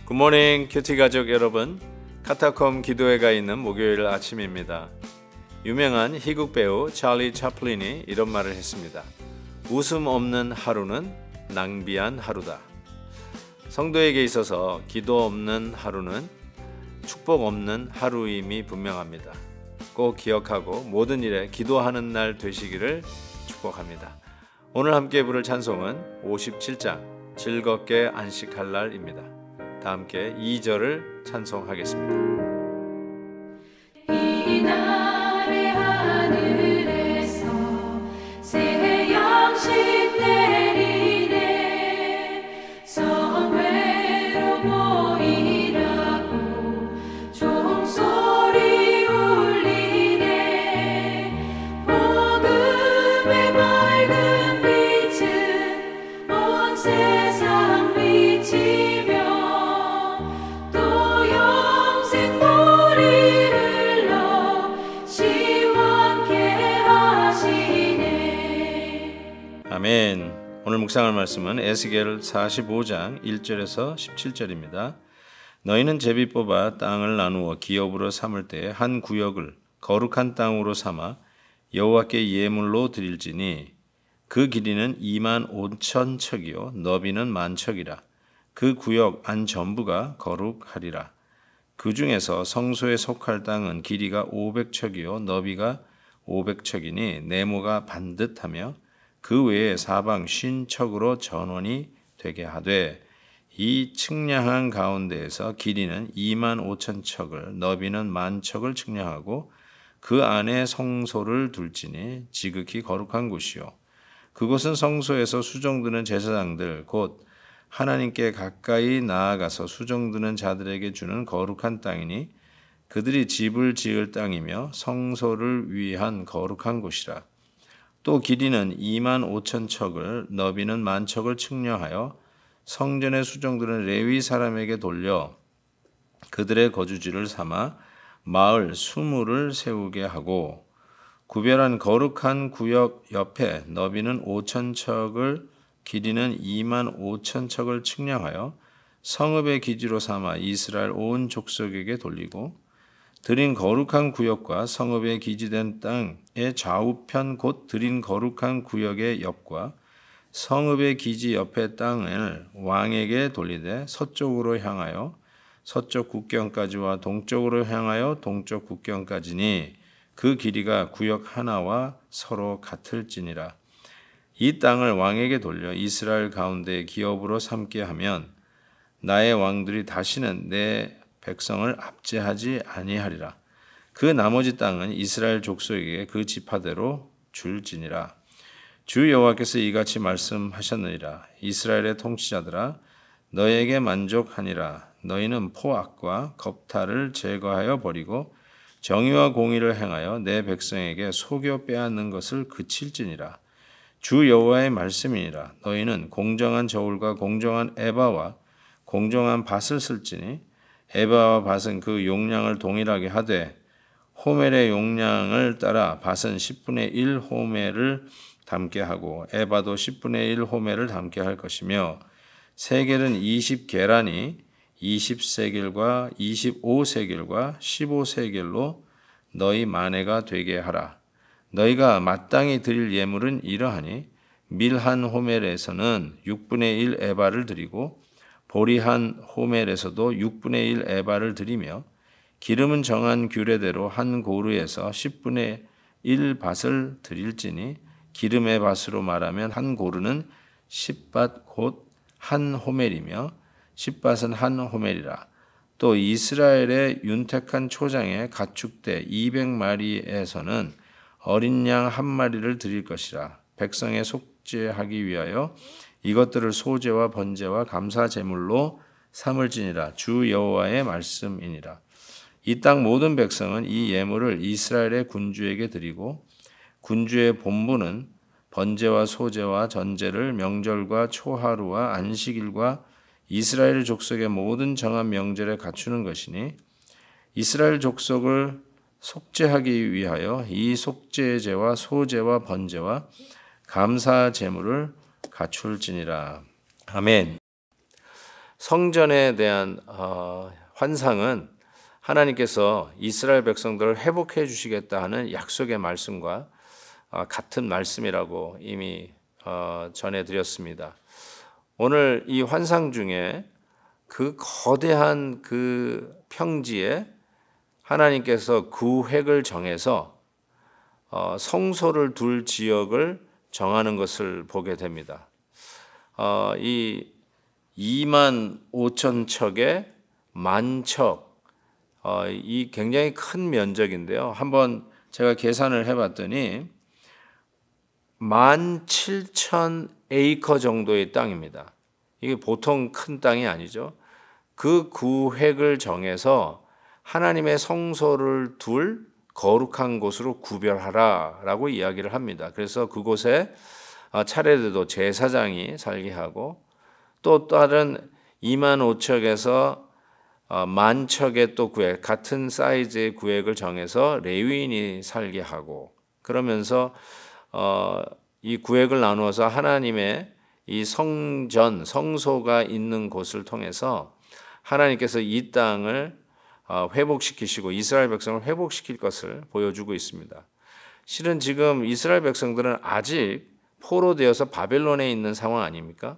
굿모닝 큐티 가족 여러분, 카타콤 기도회가 있는 목요일 아침입니다. 유명한 희극 배우 찰리 채플린이 이런 말을 했습니다. 웃음 없는 하루는 낭비한 하루다. 성도에게 있어서 기도 없는 하루는 축복 없는 하루임이 분명합니다. 꼭 기억하고 모든 일에 기도하는 날 되시기를 축복합니다. 오늘 함께 부를 찬송은 57장 즐겁게 안식할 날입니다. 다 함께 2절을 찬송하겠습니다. 이날의 하늘에서 새 양식 내리네. 성회로 모이라고 종소리 울리네. 복음의 맑은 빛은 온 세상 비치며 아멘. 오늘 묵상할 말씀은 에스겔 45장 1절에서 17절입니다. 너희는 제비 뽑아 땅을 나누어 기업으로 삼을 때에 한 구역을 거룩한 땅으로 삼아 여호와께 예물로 드릴지니 그 길이는 2만 5천 척이요 너비는 1만 척이라. 그 구역 안 전부가 거룩하리라. 그 중에서 성소에 속할 땅은 길이가 500척이요 너비가 500척이니 네모가 반듯하며 그 외에 사방 50척으로 전원이 되게 하되 이 측량한 가운데에서 길이는 2만 5천 척을 너비는 1만 척을 측량하고 그 안에 성소를 둘지니 지극히 거룩한 곳이요 그곳은 성소에서 수종드는 제사장들 곧 하나님께 가까이 나아가서 수종드는 자들에게 주는 거룩한 땅이니 그들이 집을 지을 땅이며 성소를 위한 거룩한 곳이라. 또 길이는 2만 5천 척을 너비는 1만 척을 측량하여 성전의 수종들은 레위 사람에게 돌려 그들의 거주지를 삼아 마을 20을 세우게 하고 구별한 거룩한 구역 옆에 너비는 5천 척을 길이는 2만 5천 척을 측량하여 성읍의 기지로 삼아 이스라엘 온 족속에게 돌리고 드린 거룩한 구역과 성읍에 기지된 땅의 좌우편 곧 드린 거룩한 구역의 옆과 성읍의 기지 옆의 땅을 왕에게 돌리되 서쪽으로 향하여 서쪽 국경까지와 동쪽으로 향하여 동쪽 국경까지니 그 길이가 구역 하나와 서로 같을지니라. 이 땅을 왕에게 돌려 이스라엘 가운데 기업으로 삼게 하면 나의 왕들이 다시는 내 백성을 압제하지 아니하리라. 그 나머지 땅은 이스라엘 족속에게 그 지파대로 줄지니라. 주 여호와께서 이같이 말씀하셨느니라. 이스라엘의 통치자들아 너에게 만족하니라. 너희는 포악과 겁탈을 제거하여 버리고 정의와 공의를 행하여 내 백성에게 속여 빼앗는 것을 그칠지니라. 주 여호와의 말씀이니라. 너희는 공정한 저울과 공정한 에바와 공정한 밭을 쓸지니 에바와 밭은 그 용량을 동일하게 하되 호멜의 용량을 따라 밭은 10분의 1 호멜을 담게 하고 에바도 10분의 1 호멜을 담게 할 것이며 세겔은 20계란이 20세겔과 25세겔과 15세겔로 너희 만회가 되게 하라. 너희가 마땅히 드릴 예물은 이러하니 밀 한 호멜에서는 6분의 1 에바를 드리고 보리 한 호멜에서도 6분의 1 에바를 드리며 기름은 정한 규례대로 한 고루에서 10분의 1 밭을 드릴지니 기름의 밭으로 말하면 한 고루는 10밭 곧 한 호멜이며 10밭은 한 호멜이라. 또 이스라엘의 윤택한 초장의 가축대 200마리에서는 어린 양 한 마리를 드릴 것이라. 백성에 속죄하기 위하여 이것들을 소제와 번제와 감사 제물로 삼을지니라. 주 여호와의 말씀이니라. 이 땅 모든 백성은 이 예물을 이스라엘의 군주에게 드리고 군주의 본부는 번제와 소제와 전제를 명절과 초하루와 안식일과 이스라엘 족속의 모든 정한 명절에 갖추는 것이니 이스라엘 족속을 속죄하기 위하여 이 속죄제와 소제와 번제와 감사 제물을 갖출지니라. 아멘. 성전에 대한 환상은 하나님께서 이스라엘 백성들을 회복해 주시겠다 하는 약속의 말씀과 같은 말씀이라고 이미 전해드렸습니다. 오늘 이 환상 중에 그 거대한 그 평지에 하나님께서 구획을 정해서 성소를 둘 지역을 정하는 것을 보게 됩니다. 이 2만 5천 척의 만척, 이 굉장히 큰 면적인데요. 한번 제가 계산을 해봤더니 17,000 에이커 정도의 땅입니다. 이게 보통 큰 땅이 아니죠. 그 구획을 정해서 하나님의 성소를 둘 거룩한 곳으로 구별하라라고 이야기를 합니다. 그래서 그곳에 차례대로 제사장이 살게 하고 또 다른 2만 5척에서 만척의 또 구획, 같은 사이즈의 구획을 정해서 레위인이 살게 하고 그러면서 이 구획을 나누어서 하나님의 이 성전, 성소가 있는 곳을 통해서 하나님께서 이 땅을 회복시키시고 이스라엘 백성을 회복시킬 것을 보여주고 있습니다. 실은 지금 이스라엘 백성들은 아직 포로되어서 바벨론에 있는 상황 아닙니까?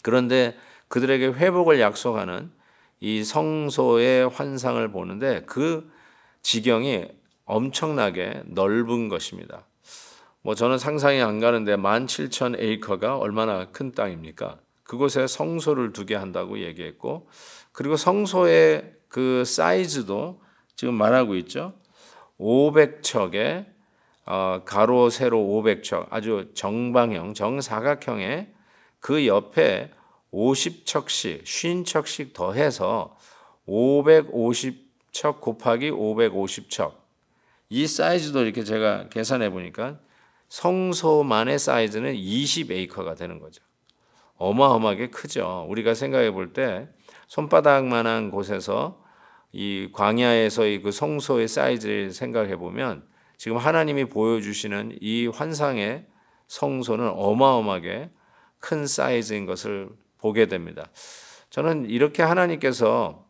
그런데 그들에게 회복을 약속하는 이 성소의 환상을 보는데 그 지경이 엄청나게 넓은 것입니다. 저는 상상이 안 가는데 17,000 에이커가 얼마나 큰 땅입니까? 그곳에 성소를 두게 한다고 얘기했고 그리고 성소의 그 사이즈도 지금 말하고 있죠. 500척의 가로 세로 500척 아주 정방형 정사각형의 그 옆에 50척씩 50척씩 더해서 550척 곱하기 550척 이 사이즈도 이렇게 제가 계산해 보니까 성소만의 사이즈는 20에이커가 되는 거죠. 어마어마하게 크죠. 우리가 생각해 볼 때 손바닥만한 곳에서 이 광야에서의 그 성소의 사이즈를 생각해 보면 지금 하나님이 보여주시는 이 환상의 성소는 어마어마하게 큰 사이즈인 것을 보게 됩니다. 저는 이렇게 하나님께서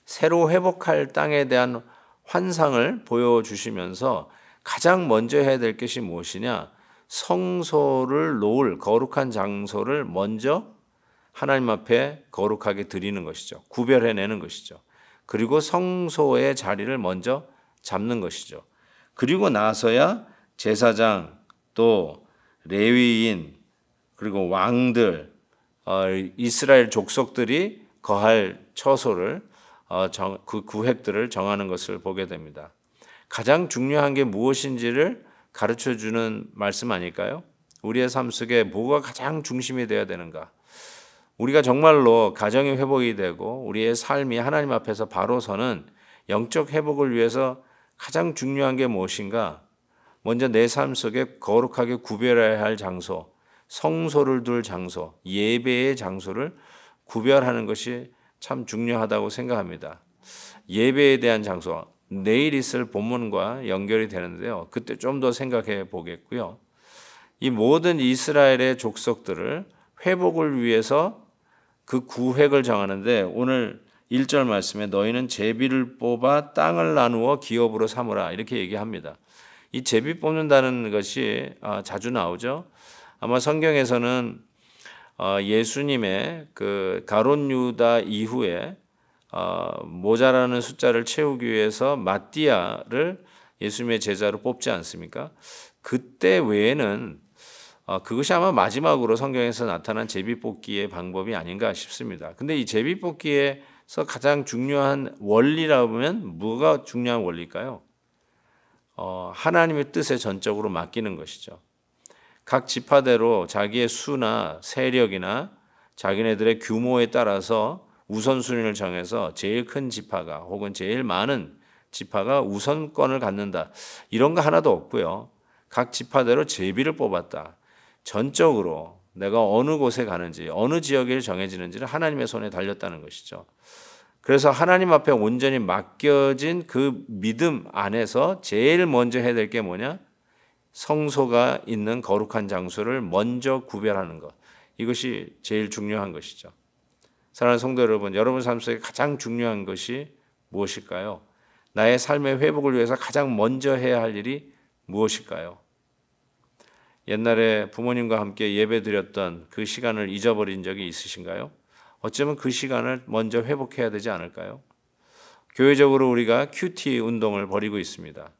새로 회복할 땅에 대한 환상을 보여주시면서 가장 먼저 해야 될 것이 무엇이냐? 성소를 놓을 거룩한 장소를 먼저 하나님 앞에 거룩하게 드리는 것이죠. 구별해내는 것이죠. 그리고 성소의 자리를 먼저 잡는 것이죠. 그리고 나서야 제사장 또 레위인 그리고 왕들 이스라엘 족속들이 거할 처소를 그 구획들을 정하는 것을 보게 됩니다. 가장 중요한 게 무엇인지를 가르쳐주는 말씀 아닐까요? 우리의 삶 속에 뭐가 가장 중심이 되어야 되는가? 우리가 정말로 가정의 회복이 되고 우리의 삶이 하나님 앞에서 바로 서는 영적 회복을 위해서 가장 중요한 게 무엇인가? 먼저 내 삶 속에 거룩하게 구별해야 할 장소, 성소를 둘 장소, 예배의 장소를 구별하는 것이 참 중요하다고 생각합니다. 예배에 대한 장소, 내일 있을 본문과 연결이 되는데요. 그때 좀 더 생각해 보겠고요. 이 모든 이스라엘의 족속들을 회복을 위해서 그 구획을 정하는데 오늘 1절 말씀에 너희는 제비를 뽑아 땅을 나누어 기업으로 삼으라 이렇게 얘기합니다. 이 제비 뽑는다는 것이 자주 나오죠. 아마 성경에서는 예수님의 그 가룟 유다 이후에 모자라는 숫자를 채우기 위해서 마띠아를 예수님의 제자로 뽑지 않습니까? 그때 외에는 그것이 아마 마지막으로 성경에서 나타난 제비뽑기의 방법이 아닌가 싶습니다. 근데 이 제비뽑기에서 가장 중요한 원리라고 하면 뭐가 중요한 원리일까요? 하나님의 뜻에 전적으로 맡기는 것이죠. 각 지파대로 자기의 수나 세력이나 자기네들의 규모에 따라서 우선순위를 정해서 제일 큰 지파가 혹은 제일 많은 지파가 우선권을 갖는다. 이런 거 하나도 없고요. 각 지파대로 제비를 뽑았다. 전적으로 내가 어느 곳에 가는지 어느 지역에 정해지는지를 하나님의 손에 달렸다는 것이죠. 그래서 하나님 앞에 온전히 맡겨진 그 믿음 안에서 제일 먼저 해야 될 게 뭐냐? 성소가 있는 거룩한 장소를 먼저 구별하는 것. 이것이 제일 중요한 것이죠. 사랑하는 성도 여러분, 여러분 삶 속에 가장 중요한 것이 무엇일까요? 나의 삶의 회복을 위해서 가장 먼저 해야 할 일이 무엇일까요? 옛날에 부모님과 함께 예배 드렸던 그 시간을 잊어버린 적이 있으신가요? 어쩌면 그 시간을 먼저 회복해야 되지 않을까요? 교회적으로 우리가 큐티 운동을 벌이고 있습니다.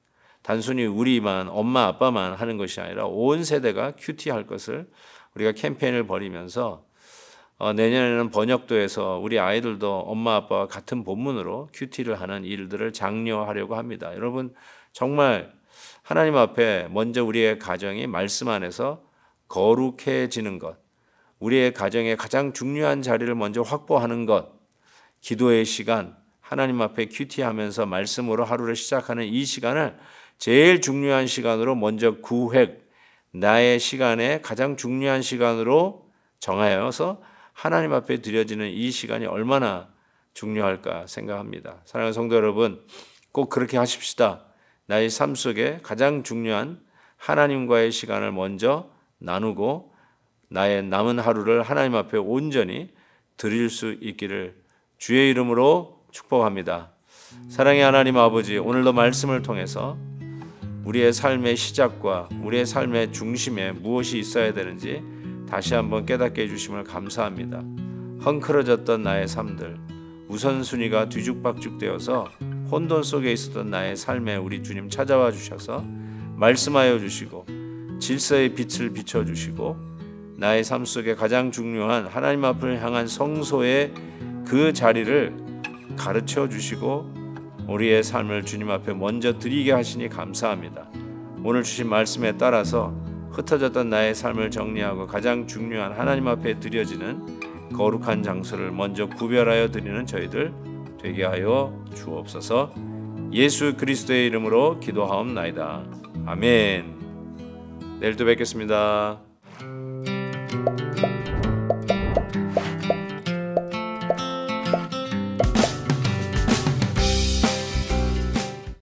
단순히 우리만, 엄마, 아빠만 하는 것이 아니라 온 세대가 큐티 할 것을 우리가 캠페인을 벌이면서 내년에는 번역도에서 우리 아이들도 엄마, 아빠와 같은 본문으로 큐티를 하는 일들을 장려하려고 합니다. 여러분, 정말 하나님 앞에 먼저 우리의 가정이 말씀 안에서 거룩해지는 것, 우리의 가정의 가장 중요한 자리를 먼저 확보하는 것, 기도의 시간, 하나님 앞에 큐티하면서 말씀으로 하루를 시작하는 이 시간을 제일 중요한 시간으로 먼저 구획, 나의 시간에 가장 중요한 시간으로 정하여서 하나님 앞에 드려지는 이 시간이 얼마나 중요할까 생각합니다. 사랑하는 성도 여러분, 꼭 그렇게 하십시다. 나의 삶 속에 가장 중요한 하나님과의 시간을 먼저 나누고 나의 남은 하루를 하나님 앞에 온전히 드릴 수 있기를 주의 이름으로 축복합니다. 사랑의 하나님 아버지, 오늘도 말씀을 통해서 우리의 삶의 시작과 우리의 삶의 중심에 무엇이 있어야 되는지 다시 한번 깨닫게 해주심을 감사합니다. 헝클어졌던 나의 삶들, 우선순위가 뒤죽박죽되어서 혼돈 속에 있었던 나의 삶에 우리 주님 찾아와 주셔서 말씀하여 주시고 질서의 빛을 비춰주시고 나의 삶 속에 가장 중요한 하나님 앞을 향한 성소의 그 자리를 가르쳐 주시고 우리의 삶을 주님 앞에 먼저 드리게 하시니 감사합니다. 오늘 주신 말씀에 따라서 흩어졌던 나의 삶을 정리하고 가장 중요한 하나님 앞에 드려지는 거룩한 장소를 먼저 구별하여 드리는 저희들 되게 하여 주옵소서. 예수 그리스도의 이름으로 기도하옵나이다. 아멘. 내일 또 뵙겠습니다.